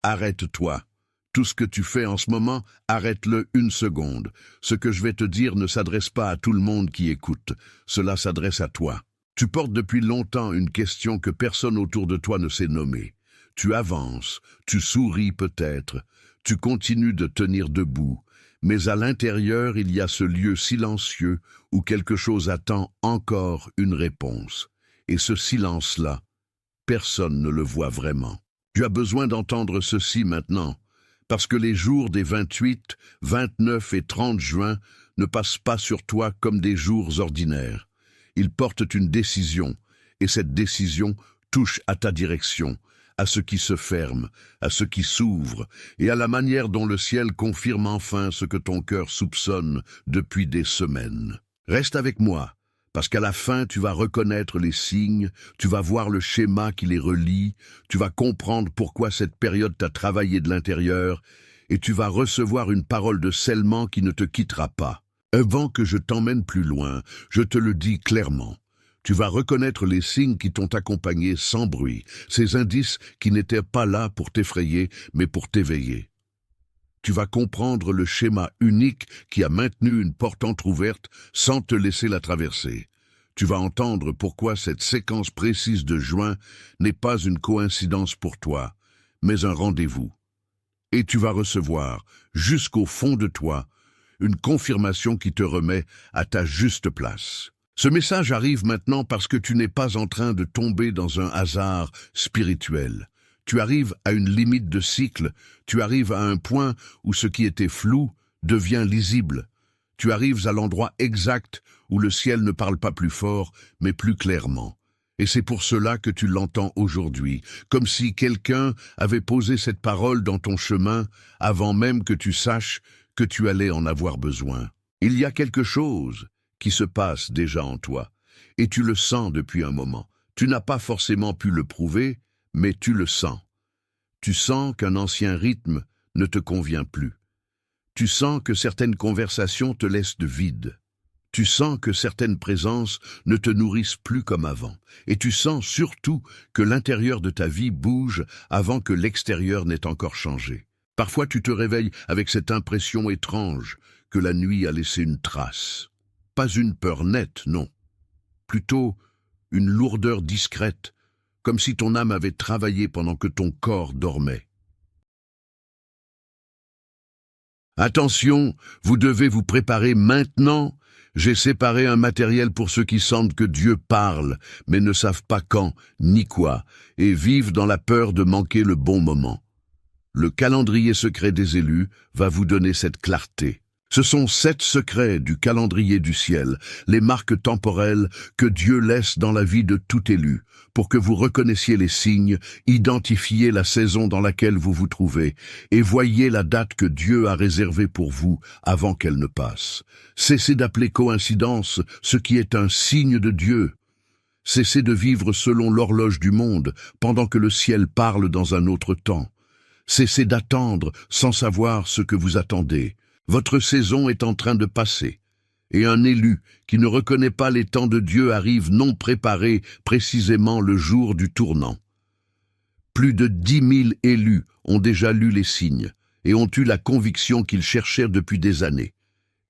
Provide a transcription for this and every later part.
Arrête-toi. Tout ce que tu fais en ce moment, arrête-le une seconde. Ce que je vais te dire ne s'adresse pas à tout le monde qui écoute. Cela s'adresse à toi. Tu portes depuis longtemps une question que personne autour de toi ne sait nommer. Tu avances, tu souris peut-être, tu continues de tenir debout, mais à l'intérieur il y a ce lieu silencieux où quelque chose attend encore une réponse. Et ce silence-là, personne ne le voit vraiment. Tu as besoin d'entendre ceci maintenant, parce que les jours des 28, 29 et 30 juin ne passent pas sur toi comme des jours ordinaires. Ils portent une décision, et cette décision touche à ta direction, à ce qui se ferme, à ce qui s'ouvre, et à la manière dont le ciel confirme enfin ce que ton cœur soupçonne depuis des semaines. Reste avec moi, parce qu'à la fin tu vas reconnaître les signes, tu vas voir le schéma qui les relie, tu vas comprendre pourquoi cette période t'a travaillé de l'intérieur, et tu vas recevoir une parole de scellement qui ne te quittera pas. Avant que je t'emmène plus loin, je te le dis clairement. Tu vas reconnaître les signes qui t'ont accompagné sans bruit, ces indices qui n'étaient pas là pour t'effrayer, mais pour t'éveiller. Tu vas comprendre le schéma unique qui a maintenu une porte entr'ouverte sans te laisser la traverser. Tu vas entendre pourquoi cette séquence précise de juin n'est pas une coïncidence pour toi, mais un rendez-vous. Et tu vas recevoir, jusqu'au fond de toi, une confirmation qui te remet à ta juste place. Ce message arrive maintenant parce que tu n'es pas en train de tomber dans un hasard spirituel. Tu arrives à une limite de cycle, tu arrives à un point où ce qui était flou devient lisible. Tu arrives à l'endroit exact où le ciel ne parle pas plus fort, mais plus clairement. Et c'est pour cela que tu l'entends aujourd'hui, comme si quelqu'un avait posé cette parole dans ton chemin avant même que tu saches que tu allais en avoir besoin. Il y a quelque chose qui se passe déjà en toi, et tu le sens depuis un moment. Tu n'as pas forcément pu le prouver, mais tu le sens. Tu sens qu'un ancien rythme ne te convient plus. Tu sens que certaines conversations te laissent de vide. Tu sens que certaines présences ne te nourrissent plus comme avant. Et tu sens surtout que l'intérieur de ta vie bouge avant que l'extérieur n'ait encore changé. Parfois tu te réveilles avec cette impression étrange que la nuit a laissé une trace. Pas une peur nette, non. Plutôt une lourdeur discrète, comme si ton âme avait travaillé pendant que ton corps dormait. Attention, vous devez vous préparer maintenant. J'ai séparé un matériel pour ceux qui sentent que Dieu parle, mais ne savent pas quand ni quoi, et vivent dans la peur de manquer le bon moment. Le calendrier secret des élus va vous donner cette clarté. Ce sont 7 secrets du calendrier du ciel, les marques temporelles que Dieu laisse dans la vie de tout élu, pour que vous reconnaissiez les signes, identifiez la saison dans laquelle vous vous trouvez, et voyez la date que Dieu a réservée pour vous avant qu'elle ne passe. Cessez d'appeler coïncidence ce qui est un signe de Dieu. Cessez de vivre selon l'horloge du monde, pendant que le ciel parle dans un autre temps. Cessez d'attendre sans savoir ce que vous attendez. Votre saison est en train de passer, et un élu qui ne reconnaît pas les temps de Dieu arrive non préparé précisément le jour du tournant. Plus de 10 000 élus ont déjà lu les signes et ont eu la conviction qu'ils cherchaient depuis des années.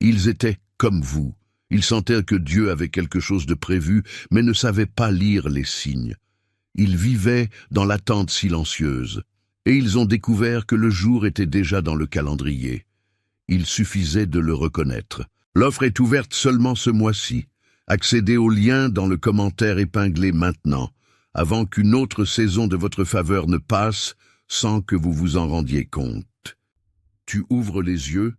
Ils étaient comme vous, ils sentaient que Dieu avait quelque chose de prévu, mais ne savaient pas lire les signes. Ils vivaient dans l'attente silencieuse, et ils ont découvert que le jour était déjà dans le calendrier. Il suffisait de le reconnaître. L'offre est ouverte seulement ce mois-ci. Accédez au lien dans le commentaire épinglé maintenant, avant qu'une autre saison de votre faveur ne passe sans que vous vous en rendiez compte. Tu ouvres les yeux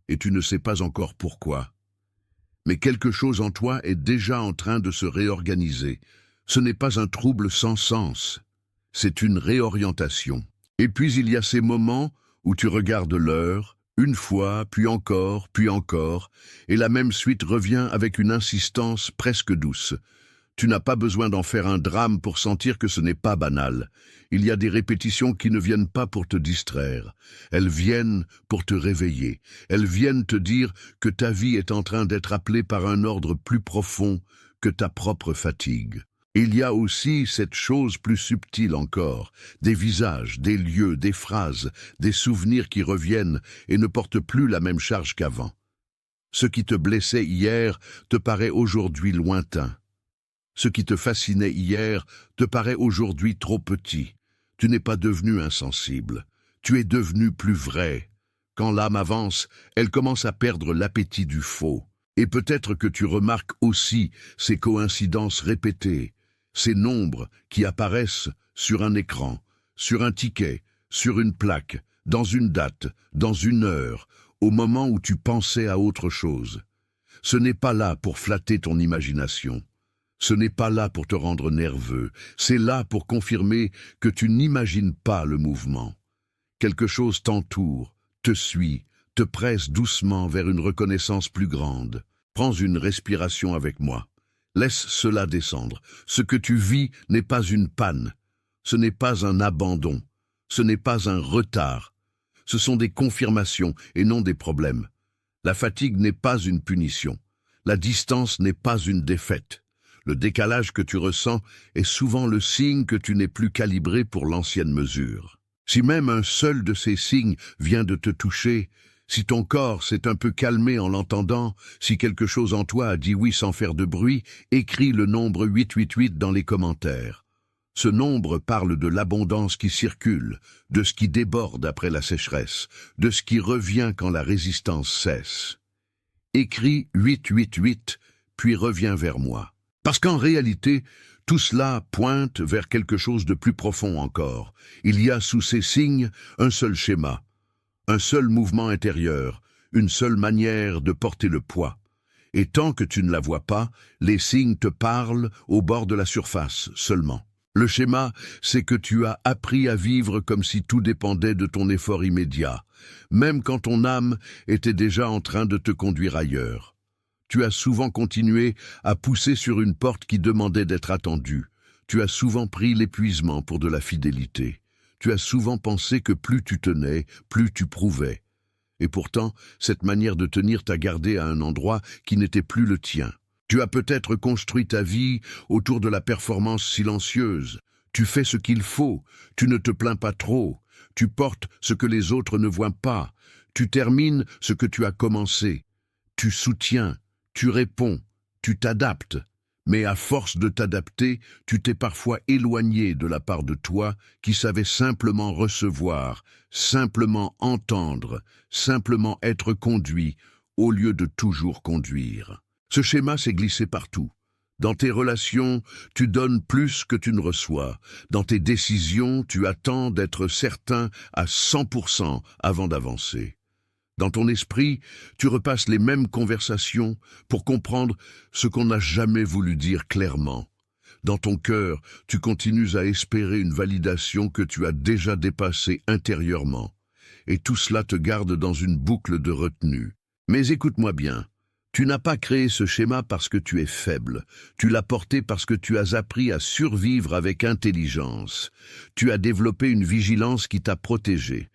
et tu ne sais pas encore pourquoi. Mais quelque chose en toi est déjà en train de se réorganiser. Ce n'est pas un trouble sans sens, c'est une réorientation. Et puis il y a ces moments où tu regardes l'heure, une fois, puis encore, et la même suite revient avec une insistance presque douce. Tu n'as pas besoin d'en faire un drame pour sentir que ce n'est pas banal. Il y a des répétitions qui ne viennent pas pour te distraire. Elles viennent pour te réveiller. Elles viennent te dire que ta vie est en train d'être appelée par un ordre plus profond que ta propre fatigue. Il y a aussi cette chose plus subtile encore, des visages, des lieux, des phrases, des souvenirs qui reviennent et ne portent plus la même charge qu'avant. Ce qui te blessait hier te paraît aujourd'hui lointain. Ce qui te fascinait hier te paraît aujourd'hui trop petit. Tu n'es pas devenu insensible, tu es devenu plus vrai. Quand l'âme avance, elle commence à perdre l'appétit du faux. Et peut-être que tu remarques aussi ces coïncidences répétées, ces nombres qui apparaissent sur un écran, sur un ticket, sur une plaque, dans une date, dans une heure, au moment où tu pensais à autre chose. Ce n'est pas là pour flatter ton imagination. Ce n'est pas là pour te rendre nerveux. C'est là pour confirmer que tu n'imagines pas le mouvement. Quelque chose t'entoure, te suit, te presse doucement vers une reconnaissance plus grande. Prends une respiration avec moi. Laisse cela descendre. Ce que tu vis n'est pas une panne. Ce n'est pas un abandon. Ce n'est pas un retard. Ce sont des confirmations et non des problèmes. La fatigue n'est pas une punition. La distance n'est pas une défaite. Le décalage que tu ressens est souvent le signe que tu n'es plus calibré pour l'ancienne mesure. Si même un seul de ces signes vient de te toucher, si ton corps s'est un peu calmé en l'entendant, si quelque chose en toi a dit oui sans faire de bruit, écris le nombre 888 dans les commentaires. Ce nombre parle de l'abondance qui circule, de ce qui déborde après la sécheresse, de ce qui revient quand la résistance cesse. Écris 888, puis reviens vers moi. Parce qu'en réalité, tout cela pointe vers quelque chose de plus profond encore. Il y a sous ces signes un seul schéma. Un seul mouvement intérieur, une seule manière de porter le poids. Et tant que tu ne la vois pas, les signes te parlent au bord de la surface seulement. Le schéma, c'est que tu as appris à vivre comme si tout dépendait de ton effort immédiat, même quand ton âme était déjà en train de te conduire ailleurs. Tu as souvent continué à pousser sur une porte qui demandait d'être attendue. Tu as souvent pris l'épuisement pour de la fidélité. Tu as souvent pensé que plus tu tenais, plus tu prouvais. Et pourtant, cette manière de tenir t'a gardé à un endroit qui n'était plus le tien. Tu as peut-être construit ta vie autour de la performance silencieuse. Tu fais ce qu'il faut, tu ne te plains pas trop. Tu portes ce que les autres ne voient pas. Tu termines ce que tu as commencé. Tu soutiens, tu réponds, tu t'adaptes. Mais à force de t'adapter, tu t'es parfois éloigné de la part de toi qui savait simplement recevoir, simplement entendre, simplement être conduit, au lieu de toujours conduire. Ce schéma s'est glissé partout. Dans tes relations, tu donnes plus que tu ne reçois. Dans tes décisions, tu attends d'être certain à 100% avant d'avancer. Dans ton esprit, tu repasses les mêmes conversations pour comprendre ce qu'on n'a jamais voulu dire clairement. Dans ton cœur, tu continues à espérer une validation que tu as déjà dépassée intérieurement. Et tout cela te garde dans une boucle de retenue. Mais écoute-moi bien, tu n'as pas créé ce schéma parce que tu es faible. Tu l'as porté parce que tu as appris à survivre avec intelligence. Tu as développé une vigilance qui t'a protégé.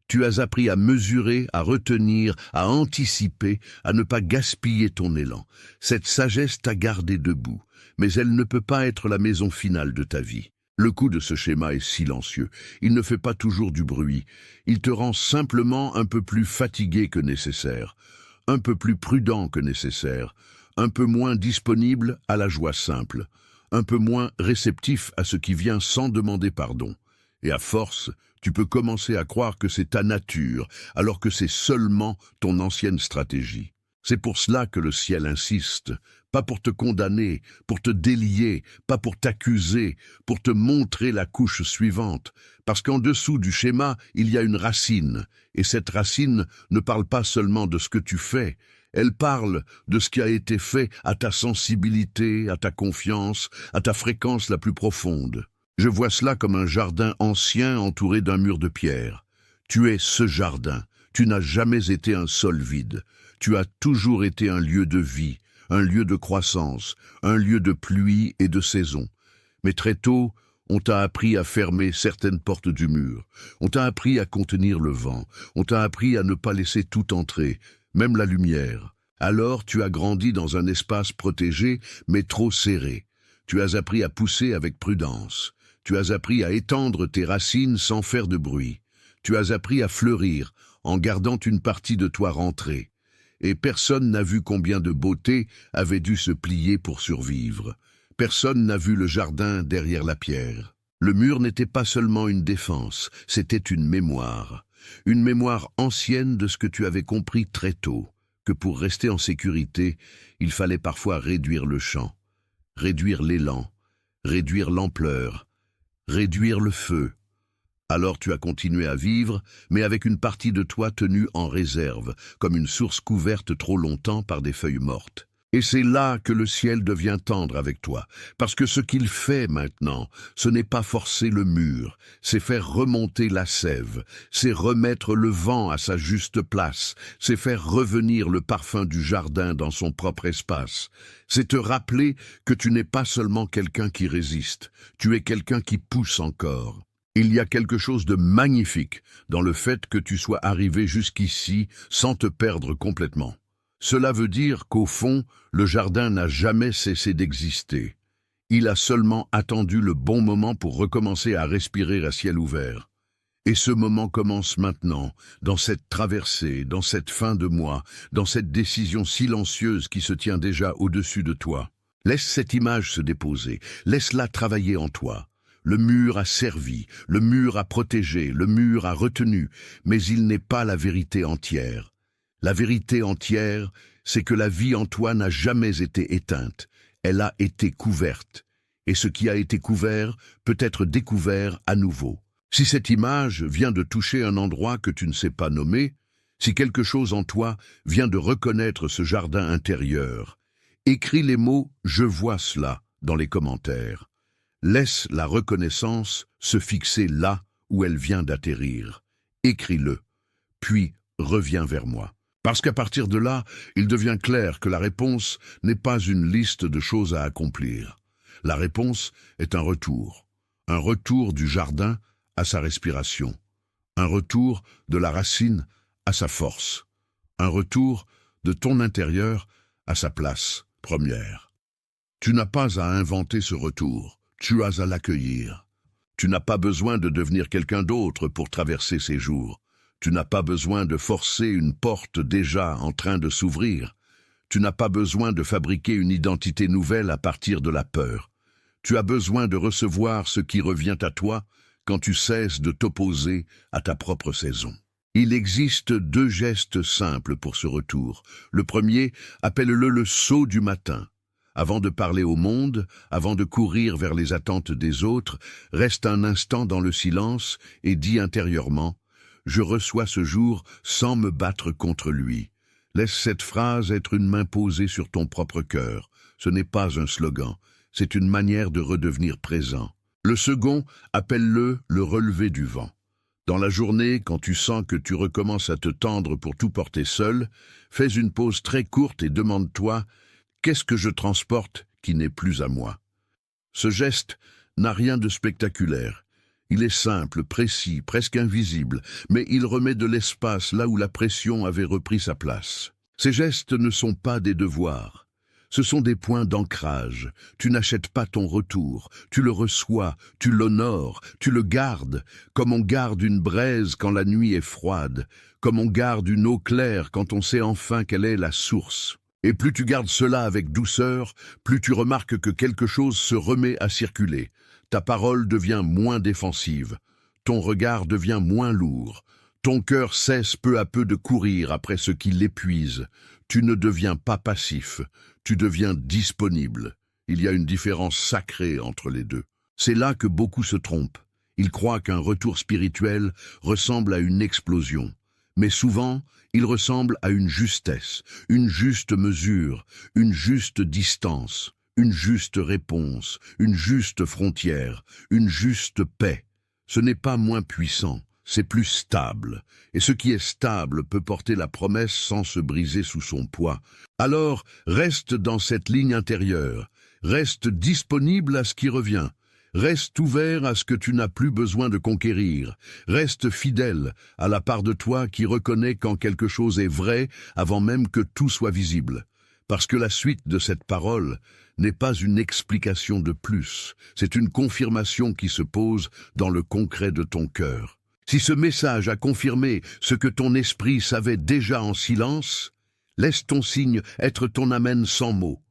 Tu as appris à mesurer, à retenir, à anticiper, à ne pas gaspiller ton élan. Cette sagesse t'a gardé debout, mais elle ne peut pas être la maison finale de ta vie. Le coup de ce schéma est silencieux. Il ne fait pas toujours du bruit. Il te rend simplement un peu plus fatigué que nécessaire, un peu plus prudent que nécessaire, un peu moins disponible à la joie simple, un peu moins réceptif à ce qui vient sans demander pardon. Et à force, tu peux commencer à croire que c'est ta nature, alors que c'est seulement ton ancienne stratégie. C'est pour cela que le ciel insiste, pas pour te condamner, pour te délier, pas pour t'accuser, pour te montrer la couche suivante, parce qu'en dessous du schéma, il y a une racine, et cette racine ne parle pas seulement de ce que tu fais, elle parle de ce qui a été fait à ta sensibilité, à ta confiance, à ta fréquence la plus profonde. Je vois cela comme un jardin ancien entouré d'un mur de pierre. Tu es ce jardin. Tu n'as jamais été un sol vide. Tu as toujours été un lieu de vie, un lieu de croissance, un lieu de pluie et de saison. Mais très tôt, on t'a appris à fermer certaines portes du mur. On t'a appris à contenir le vent. On t'a appris à ne pas laisser tout entrer, même la lumière. Alors tu as grandi dans un espace protégé, mais trop serré. Tu as appris à pousser avec prudence. Tu as appris à étendre tes racines sans faire de bruit. Tu as appris à fleurir en gardant une partie de toi rentrée. Et personne n'a vu combien de beauté avait dû se plier pour survivre. Personne n'a vu le jardin derrière la pierre. Le mur n'était pas seulement une défense, c'était une mémoire. Une mémoire ancienne de ce que tu avais compris très tôt, que pour rester en sécurité, il fallait parfois réduire le champ, réduire l'élan, réduire l'ampleur, réduire le feu. Alors tu as continué à vivre, mais avec une partie de toi tenue en réserve, comme une source couverte trop longtemps par des feuilles mortes. Et c'est là que le ciel devient tendre avec toi, parce que ce qu'il fait maintenant, ce n'est pas forcer le mur, c'est faire remonter la sève, c'est remettre le vent à sa juste place, c'est faire revenir le parfum du jardin dans son propre espace, c'est te rappeler que tu n'es pas seulement quelqu'un qui résiste, tu es quelqu'un qui pousse encore. Il y a quelque chose de magnifique dans le fait que tu sois arrivé jusqu'ici sans te perdre complètement. Cela veut dire qu'au fond, le jardin n'a jamais cessé d'exister. Il a seulement attendu le bon moment pour recommencer à respirer à ciel ouvert. Et ce moment commence maintenant, dans cette traversée, dans cette fin de mois, dans cette décision silencieuse qui se tient déjà au-dessus de toi. Laisse cette image se déposer, laisse-la travailler en toi. Le mur a servi, le mur a protégé, le mur a retenu, mais il n'est pas la vérité entière. La vérité entière, c'est que la vie en toi n'a jamais été éteinte, elle a été couverte, et ce qui a été couvert peut être découvert à nouveau. Si cette image vient de toucher un endroit que tu ne sais pas nommer, si quelque chose en toi vient de reconnaître ce jardin intérieur, écris les mots « je vois cela » dans les commentaires. Laisse la reconnaissance se fixer là où elle vient d'atterrir. Écris-le, puis reviens vers moi. Parce qu'à partir de là, il devient clair que la réponse n'est pas une liste de choses à accomplir. La réponse est un retour du jardin à sa respiration, un retour de la racine à sa force, un retour de ton intérieur à sa place première. Tu n'as pas à inventer ce retour. Tu as à l'accueillir. Tu n'as pas besoin de devenir quelqu'un d'autre pour traverser ces jours. Tu n'as pas besoin de forcer une porte déjà en train de s'ouvrir. Tu n'as pas besoin de fabriquer une identité nouvelle à partir de la peur. Tu as besoin de recevoir ce qui revient à toi quand tu cesses de t'opposer à ta propre saison. Il existe 2 gestes simples pour ce retour. Le premier, appelle-le le saut du matin. Avant de parler au monde, avant de courir vers les attentes des autres, reste un instant dans le silence et dis intérieurement « Je reçois ce jour sans me battre contre lui ». Laisse cette phrase être une main posée sur ton propre cœur. Ce n'est pas un slogan, c'est une manière de redevenir présent. Le second, appelle-le le relevé du vent. Dans la journée, quand tu sens que tu recommences à te tendre pour tout porter seul, fais une pause très courte et demande-toi « Qu'est-ce que je transporte qui n'est plus à moi ?» Ce geste n'a rien de spectaculaire. Il est simple, précis, presque invisible, mais il remet de l'espace là où la pression avait repris sa place. Ces gestes ne sont pas des devoirs. Ce sont des points d'ancrage. Tu n'achètes pas ton retour, tu le reçois, tu l'honores, tu le gardes, comme on garde une braise quand la nuit est froide, comme on garde une eau claire quand on sait enfin quelle est la source. Et plus tu gardes cela avec douceur, plus tu remarques que quelque chose se remet à circuler. Ta parole devient moins défensive, ton regard devient moins lourd, ton cœur cesse peu à peu de courir après ce qui l'épuise. Tu ne deviens pas passif, tu deviens disponible. Il y a une différence sacrée entre les deux. C'est là que beaucoup se trompent. Ils croient qu'un retour spirituel ressemble à une explosion. Mais souvent, il ressemble à une justesse, une juste mesure, une juste distance, une juste réponse, une juste frontière, une juste paix. Ce n'est pas moins puissant, c'est plus stable. Et ce qui est stable peut porter la promesse sans se briser sous son poids. Alors, reste dans cette ligne intérieure, reste disponible à ce qui revient. Reste ouvert à ce que tu n'as plus besoin de conquérir. Reste fidèle à la part de toi qui reconnaît quand quelque chose est vrai avant même que tout soit visible. Parce que la suite de cette parole n'est pas une explication de plus, c'est une confirmation qui se pose dans le concret de ton cœur. Si ce message a confirmé ce que ton esprit savait déjà en silence, laisse ton signe être ton amen sans mots,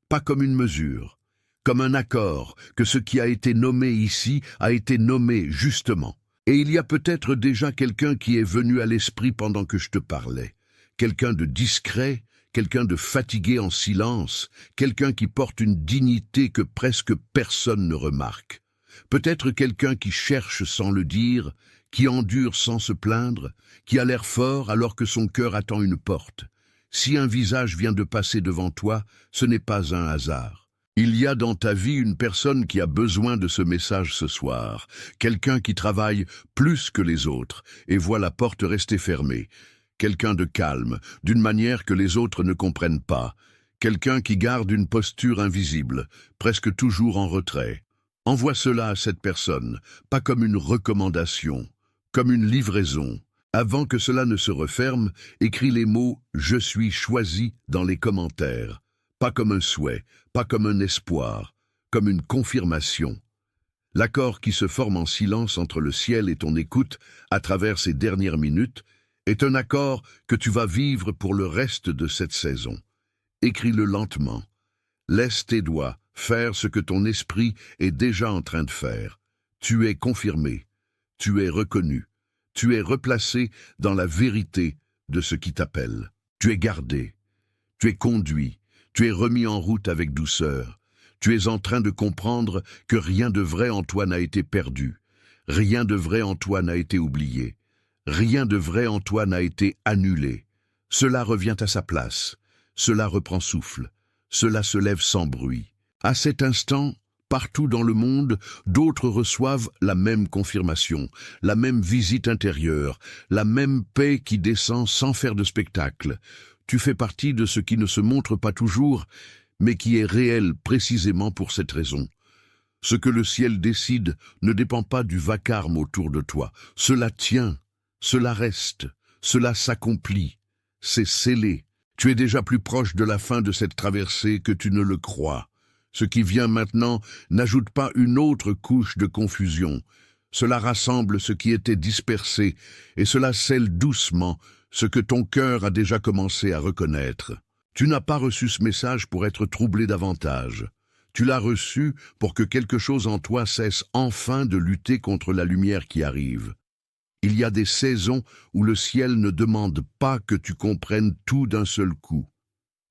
pas comme une mesure, comme un accord que ce qui a été nommé ici a été nommé justement. Et il y a peut-être déjà quelqu'un qui est venu à l'esprit pendant que je te parlais, quelqu'un de discret, quelqu'un de fatigué en silence, quelqu'un qui porte une dignité que presque personne ne remarque. Peut-être quelqu'un qui cherche sans le dire, qui endure sans se plaindre, qui a l'air fort alors que son cœur attend une porte. Si un visage vient de passer devant toi, ce n'est pas un hasard. Il y a dans ta vie une personne qui a besoin de ce message ce soir, quelqu'un qui travaille plus que les autres et voit la porte rester fermée, quelqu'un de calme, d'une manière que les autres ne comprennent pas, quelqu'un qui garde une posture invisible, presque toujours en retrait. Envoie cela à cette personne, pas comme une recommandation, comme une livraison. Avant que cela ne se referme, écris les mots « Je suis choisi » dans les commentaires. Pas comme un souhait, pas comme un espoir, comme une confirmation. L'accord qui se forme en silence entre le ciel et ton écoute à travers ces dernières minutes est un accord que tu vas vivre pour le reste de cette saison. Écris-le lentement. Laisse tes doigts faire ce que ton esprit est déjà en train de faire. Tu es confirmé, tu es reconnu, tu es replacé dans la vérité de ce qui t'appelle. Tu es gardé, tu es conduit. Tu es remis en route avec douceur. Tu es en train de comprendre que rien de vrai en toi n'a été perdu. Rien de vrai en toi n'a été oublié. Rien de vrai en toi n'a été annulé. Cela revient à sa place. Cela reprend souffle. Cela se lève sans bruit. À cet instant, partout dans le monde, d'autres reçoivent la même confirmation, la même visite intérieure, la même paix qui descend sans faire de spectacle. Tu fais partie de ce qui ne se montre pas toujours, mais qui est réel précisément pour cette raison. Ce que le ciel décide ne dépend pas du vacarme autour de toi. Cela tient, cela reste, cela s'accomplit. C'est scellé. Tu es déjà plus proche de la fin de cette traversée que tu ne le crois. Ce qui vient maintenant n'ajoute pas une autre couche de confusion. Cela rassemble ce qui était dispersé, et cela scelle doucement ce que ton cœur a déjà commencé à reconnaître. Tu n'as pas reçu ce message pour être troublé davantage. Tu l'as reçu pour que quelque chose en toi cesse enfin de lutter contre la lumière qui arrive. Il y a des saisons où le ciel ne demande pas que tu comprennes tout d'un seul coup.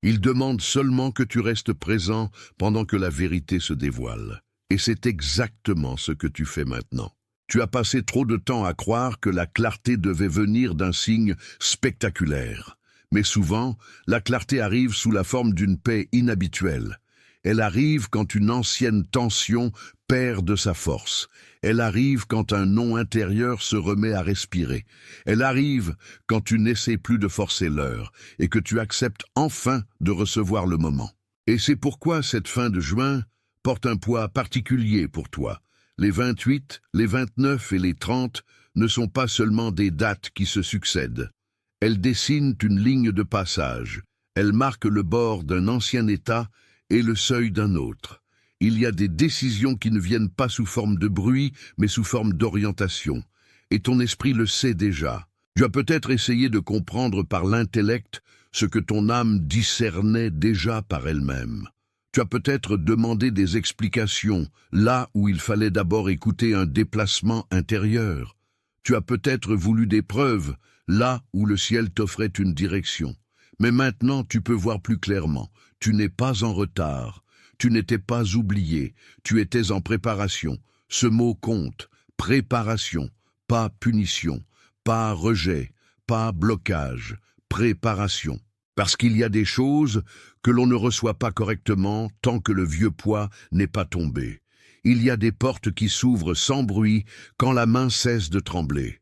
Il demande seulement que tu restes présent pendant que la vérité se dévoile. Et c'est exactement ce que tu fais maintenant. Tu as passé trop de temps à croire que la clarté devait venir d'un signe spectaculaire. Mais souvent, la clarté arrive sous la forme d'une paix inhabituelle. Elle arrive quand une ancienne tension perd de sa force. Elle arrive quand un non intérieur se remet à respirer. Elle arrive quand tu n'essaies plus de forcer l'heure et que tu acceptes enfin de recevoir le moment. Et c'est pourquoi cette fin de juin porte un poids particulier pour toi. Les 28, les 29 et les 30 ne sont pas seulement des dates qui se succèdent. Elles dessinent une ligne de passage. Elles marquent le bord d'un ancien état et le seuil d'un autre. Il y a des décisions qui ne viennent pas sous forme de bruit, mais sous forme d'orientation. Et ton esprit le sait déjà. Tu as peut-être essayé de comprendre par l'intellect ce que ton âme discernait déjà par elle-même. Tu as peut-être demandé des explications, là où il fallait d'abord écouter un déplacement intérieur. Tu as peut-être voulu des preuves, là où le ciel t'offrait une direction. Mais maintenant tu peux voir plus clairement. Tu n'es pas en retard. Tu n'étais pas oublié. Tu étais en préparation. Ce mot compte. Préparation, pas punition, pas rejet, pas blocage. Préparation. Parce qu'il y a des choses que l'on ne reçoit pas correctement tant que le vieux poids n'est pas tombé. Il y a des portes qui s'ouvrent sans bruit quand la main cesse de trembler.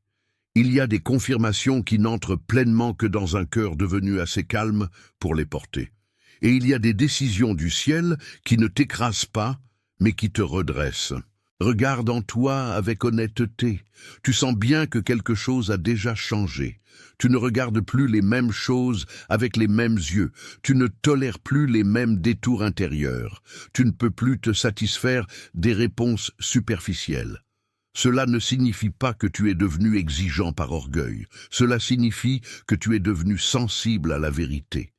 Il y a des confirmations qui n'entrent pleinement que dans un cœur devenu assez calme pour les porter. Et il y a des décisions du ciel qui ne t'écrasent pas, mais qui te redressent. Regarde en toi avec honnêteté. Tu sens bien que quelque chose a déjà changé. Tu ne regardes plus les mêmes choses avec les mêmes yeux. Tu ne tolères plus les mêmes détours intérieurs. Tu ne peux plus te satisfaire des réponses superficielles. Cela ne signifie pas que tu es devenu exigeant par orgueil. Cela signifie que tu es devenu sensible à la vérité.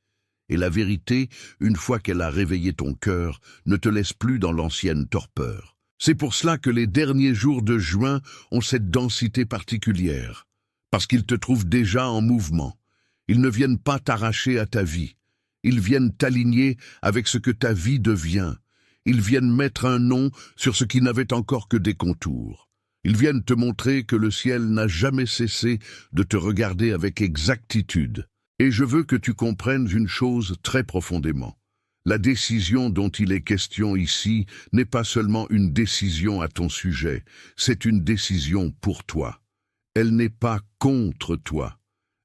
Et la vérité, une fois qu'elle a réveillé ton cœur, ne te laisse plus dans l'ancienne torpeur. C'est pour cela que les derniers jours de juin ont cette densité particulière, parce qu'ils te trouvent déjà en mouvement. Ils ne viennent pas t'arracher à ta vie. Ils viennent t'aligner avec ce que ta vie devient. Ils viennent mettre un nom sur ce qui n'avait encore que des contours. Ils viennent te montrer que le ciel n'a jamais cessé de te regarder avec exactitude. Et je veux que tu comprennes une chose très profondément. La décision dont il est question ici n'est pas seulement une décision à ton sujet, c'est une décision pour toi. Elle n'est pas contre toi.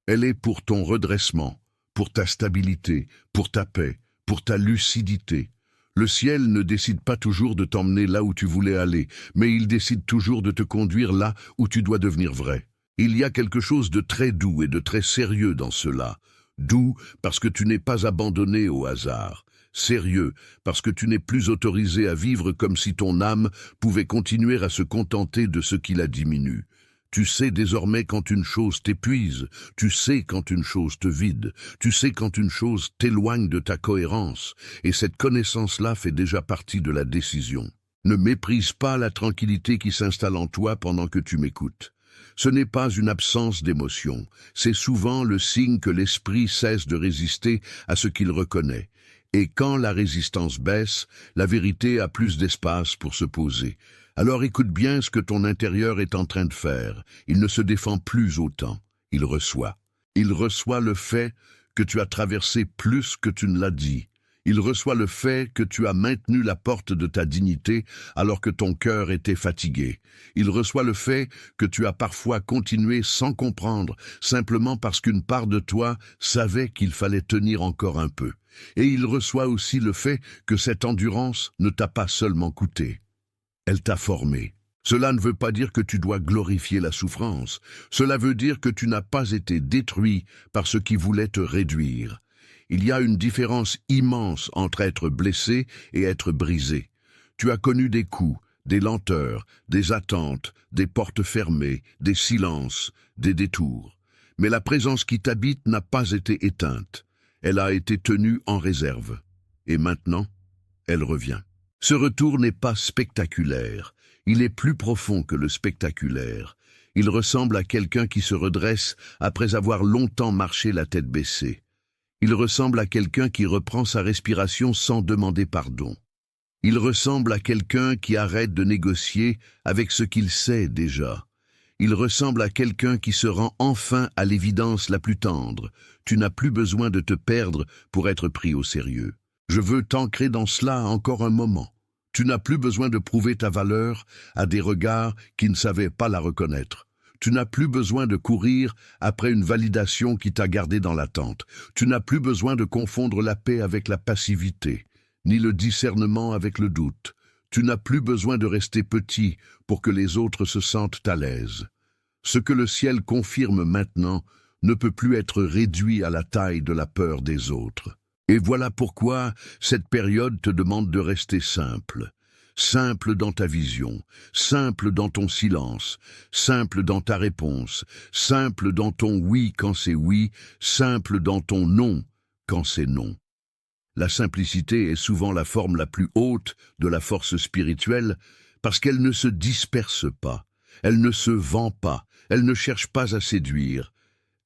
Elle est pour ton redressement, pour ta stabilité, pour ta paix, pour ta lucidité. Le ciel ne décide pas toujours de t'emmener là où tu voulais aller, mais il décide toujours de te conduire là où tu dois devenir vrai. Il y a quelque chose de très doux et de très sérieux dans cela. Doux parce que tu n'es pas abandonné au hasard. Sérieux, parce que tu n'es plus autorisé à vivre comme si ton âme pouvait continuer à se contenter de ce qui la diminue. Tu sais désormais quand une chose t'épuise, tu sais quand une chose te vide, tu sais quand une chose t'éloigne de ta cohérence, et cette connaissance-là fait déjà partie de la décision. Ne méprise pas la tranquillité qui s'installe en toi pendant que tu m'écoutes. Ce n'est pas une absence d'émotion, c'est souvent le signe que l'esprit cesse de résister à ce qu'il reconnaît. Et quand la résistance baisse, la vérité a plus d'espace pour se poser. Alors écoute bien ce que ton intérieur est en train de faire. Il ne se défend plus autant. Il reçoit. Il reçoit le fait que tu as traversé plus que tu ne l'as dit. Il reçoit le fait que tu as maintenu la porte de ta dignité alors que ton cœur était fatigué. Il reçoit le fait que tu as parfois continué sans comprendre, simplement parce qu'une part de toi savait qu'il fallait tenir encore un peu. Et il reçoit aussi le fait que cette endurance ne t'a pas seulement coûté. Elle t'a formé. Cela ne veut pas dire que tu dois glorifier la souffrance. Cela veut dire que tu n'as pas été détruit par ce qui voulait te réduire. Il y a une différence immense entre être blessé et être brisé. Tu as connu des coups, des lenteurs, des attentes, des portes fermées, des silences, des détours. Mais la présence qui t'habite n'a pas été éteinte. Elle a été tenue en réserve. Et maintenant, elle revient. Ce retour n'est pas spectaculaire. Il est plus profond que le spectaculaire. Il ressemble à quelqu'un qui se redresse après avoir longtemps marché la tête baissée. Il ressemble à quelqu'un qui reprend sa respiration sans demander pardon. Il ressemble à quelqu'un qui arrête de négocier avec ce qu'il sait déjà. Il ressemble à quelqu'un qui se rend enfin à l'évidence la plus tendre. Tu n'as plus besoin de te perdre pour être pris au sérieux. Je veux t'ancrer dans cela encore un moment. Tu n'as plus besoin de prouver ta valeur à des regards qui ne savaient pas la reconnaître. Tu n'as plus besoin de courir après une validation qui t'a gardé dans l'attente. Tu n'as plus besoin de confondre la paix avec la passivité, ni le discernement avec le doute. Tu n'as plus besoin de rester petit pour que les autres se sentent à l'aise. Ce que le ciel confirme maintenant ne peut plus être réduit à la taille de la peur des autres. Et voilà pourquoi cette période te demande de rester simple. Simple dans ta vision, simple dans ton silence, simple dans ta réponse, simple dans ton oui quand c'est oui, simple dans ton non quand c'est non. La simplicité est souvent la forme la plus haute de la force spirituelle parce qu'elle ne se disperse pas, elle ne se vend pas, elle ne cherche pas à séduire,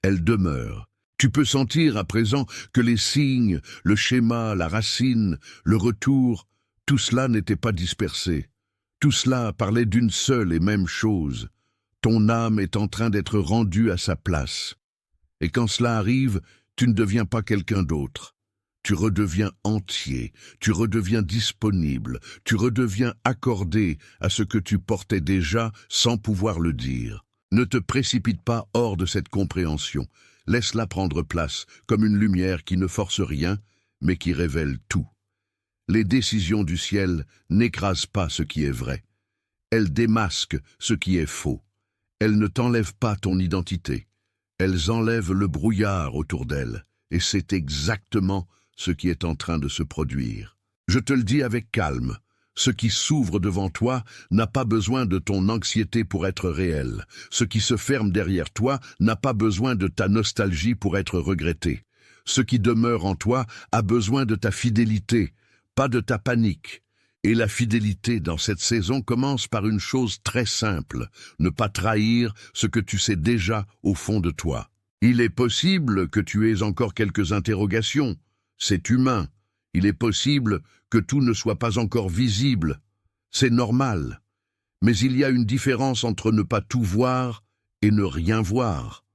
elle demeure. Tu peux sentir à présent que les signes, le schéma, la racine, le retour, tout cela n'était pas dispersé. Tout cela parlait d'une seule et même chose. Ton âme est en train d'être rendue à sa place. Et quand cela arrive, tu ne deviens pas quelqu'un d'autre. Tu redeviens entier, tu redeviens disponible, tu redeviens accordé à ce que tu portais déjà sans pouvoir le dire. Ne te précipite pas hors de cette compréhension. Laisse-la prendre place, comme une lumière qui ne force rien, mais qui révèle tout. Les décisions du ciel n'écrasent pas ce qui est vrai. Elles démasquent ce qui est faux. Elles ne t'enlèvent pas ton identité. Elles enlèvent le brouillard autour d'elles. Et c'est exactement ce qui est en train de se produire. Je te le dis avec calme. Ce qui s'ouvre devant toi n'a pas besoin de ton anxiété pour être réel. Ce qui se ferme derrière toi n'a pas besoin de ta nostalgie pour être regretté. Ce qui demeure en toi a besoin de ta fidélité, pas de ta panique. Et la fidélité dans cette saison commence par une chose très simple, ne pas trahir ce que tu sais déjà au fond de toi. Il est possible que tu aies encore quelques interrogations, c'est humain. Il est possible que tout ne soit pas encore visible, c'est normal. Mais il y a une différence entre ne pas tout voir et ne rien voir.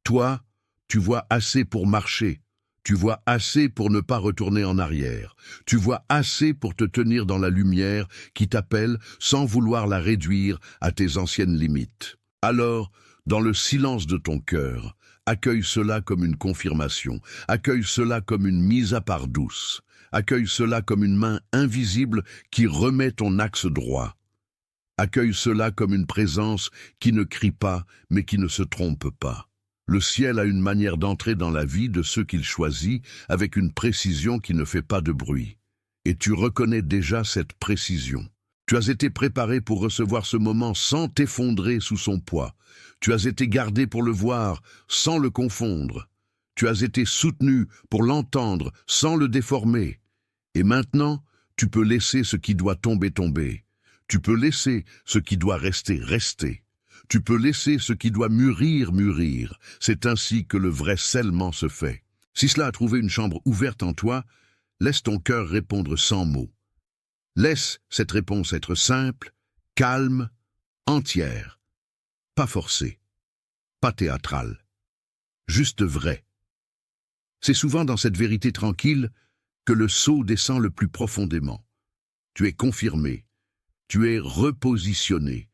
Toi, tu vois assez pour marcher. Tu vois assez pour ne pas retourner en arrière. Tu vois assez pour te tenir dans la lumière qui t'appelle sans vouloir la réduire à tes anciennes limites. Alors, dans le silence de ton cœur, accueille cela comme une confirmation, accueille cela comme une mise à part douce, accueille cela comme une main invisible qui remet ton axe droit. Accueille cela comme une présence qui ne crie pas mais qui ne se trompe pas. Le ciel a une manière d'entrer dans la vie de ceux qu'il choisit avec une précision qui ne fait pas de bruit. Et tu reconnais déjà cette précision. Tu as été préparé pour recevoir ce moment sans t'effondrer sous son poids. Tu as été gardé pour le voir sans le confondre. Tu as été soutenu pour l'entendre sans le déformer. Et maintenant, tu peux laisser ce qui doit tomber tomber. Tu peux laisser ce qui doit rester rester. Tu peux laisser ce qui doit mûrir, mûrir. C'est ainsi que le vrai scellement se fait. Si cela a trouvé une chambre ouverte en toi, laisse ton cœur répondre sans mots. Laisse cette réponse être simple, calme, entière. Pas forcée, pas théâtrale, juste vraie. C'est souvent dans cette vérité tranquille que le sceau descend le plus profondément. Tu es confirmé, tu es repositionné.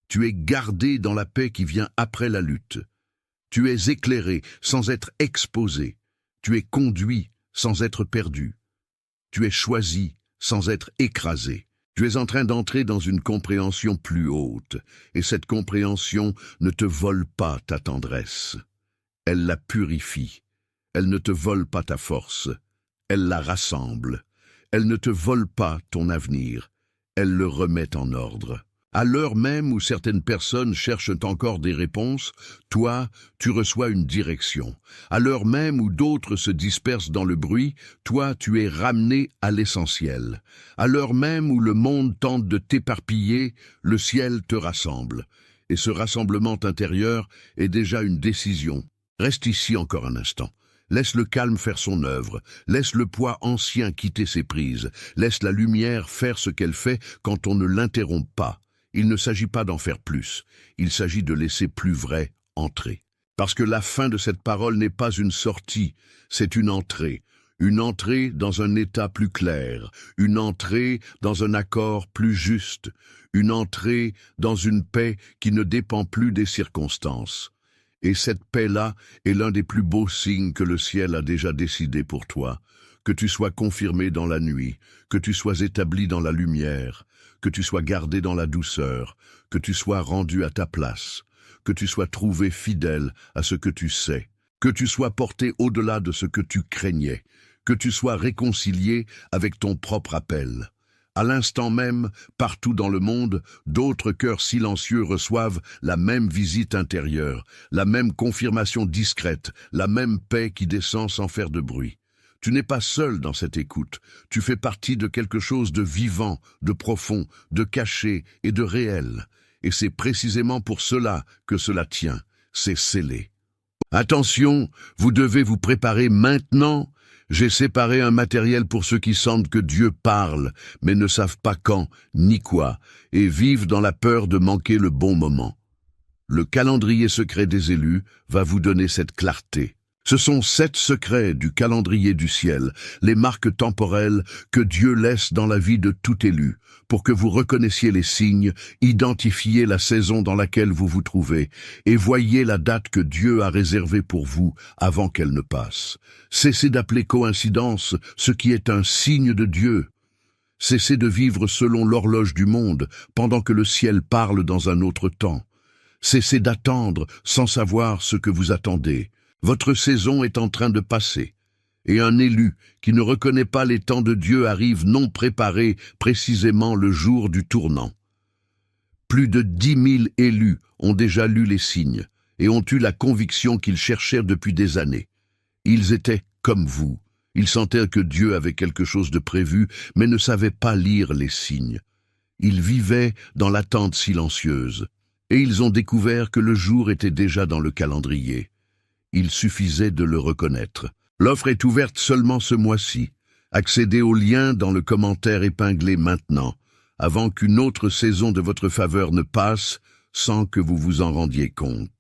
Tu es gardé dans la paix qui vient après la lutte. Tu es éclairé sans être exposé. Tu es conduit sans être perdu. Tu es choisi sans être écrasé. Tu es en train d'entrer dans une compréhension plus haute, et cette compréhension ne te vole pas ta tendresse. Elle la purifie. Elle ne te vole pas ta force. Elle la rassemble. Elle ne te vole pas ton avenir. Elle le remet en ordre. À l'heure même où certaines personnes cherchent encore des réponses, toi, tu reçois une direction. À l'heure même où d'autres se dispersent dans le bruit, toi, tu es ramené à l'essentiel. À l'heure même où le monde tente de t'éparpiller, le ciel te rassemble. Et ce rassemblement intérieur est déjà une décision. Reste ici encore un instant. Laisse le calme faire son œuvre, laisse le poids ancien quitter ses prises, laisse la lumière faire ce qu'elle fait quand on ne l'interrompt pas. Il ne s'agit pas d'en faire plus, il s'agit de laisser plus vrai entrer. Parce que la fin de cette parole n'est pas une sortie, c'est une entrée dans un état plus clair, une entrée dans un accord plus juste, une entrée dans une paix qui ne dépend plus des circonstances. Et cette paix-là est l'un des plus beaux signes que le ciel a déjà décidé pour toi. Que tu sois confirmé dans la nuit, que tu sois établi dans la lumière, que tu sois gardé dans la douceur, que tu sois rendu à ta place, que tu sois trouvé fidèle à ce que tu sais, que tu sois porté au-delà de ce que tu craignais, que tu sois réconcilié avec ton propre appel. À l'instant même, partout dans le monde, d'autres cœurs silencieux reçoivent la même visite intérieure, la même confirmation discrète, la même paix qui descend sans faire de bruit. Tu n'es pas seul dans cette écoute, tu fais partie de quelque chose de vivant, de profond, de caché et de réel. Et c'est précisément pour cela que cela tient, c'est scellé. Attention, vous devez vous préparer maintenant. J'ai séparé un matériel pour ceux qui sentent que Dieu parle, mais ne savent pas quand ni quoi, et vivent dans la peur de manquer le bon moment. Le calendrier secret des élus va vous donner cette clarté. Ce sont 7 secrets du calendrier du ciel, les marques temporelles que Dieu laisse dans la vie de tout élu, pour que vous reconnaissiez les signes, identifiez la saison dans laquelle vous vous trouvez, et voyez la date que Dieu a réservée pour vous avant qu'elle ne passe. Cessez d'appeler coïncidence ce qui est un signe de Dieu. Cessez de vivre selon l'horloge du monde, pendant que le ciel parle dans un autre temps. Cessez d'attendre sans savoir ce que vous attendez. Votre saison est en train de passer. Et un élu qui ne reconnaît pas les temps de Dieu arrive non préparé précisément le jour du tournant. Plus de 10 000 élus ont déjà lu les signes et ont eu la conviction qu'ils cherchèrent depuis des années. Ils étaient comme vous. Ils sentaient que Dieu avait quelque chose de prévu, mais ne savaient pas lire les signes. Ils vivaient dans l'attente silencieuse, et ils ont découvert que le jour était déjà dans le calendrier. Il suffisait de le reconnaître. L'offre est ouverte seulement ce mois-ci. Accédez au lien dans le commentaire épinglé maintenant, avant qu'une autre saison de votre faveur ne passe sans que vous vous en rendiez compte.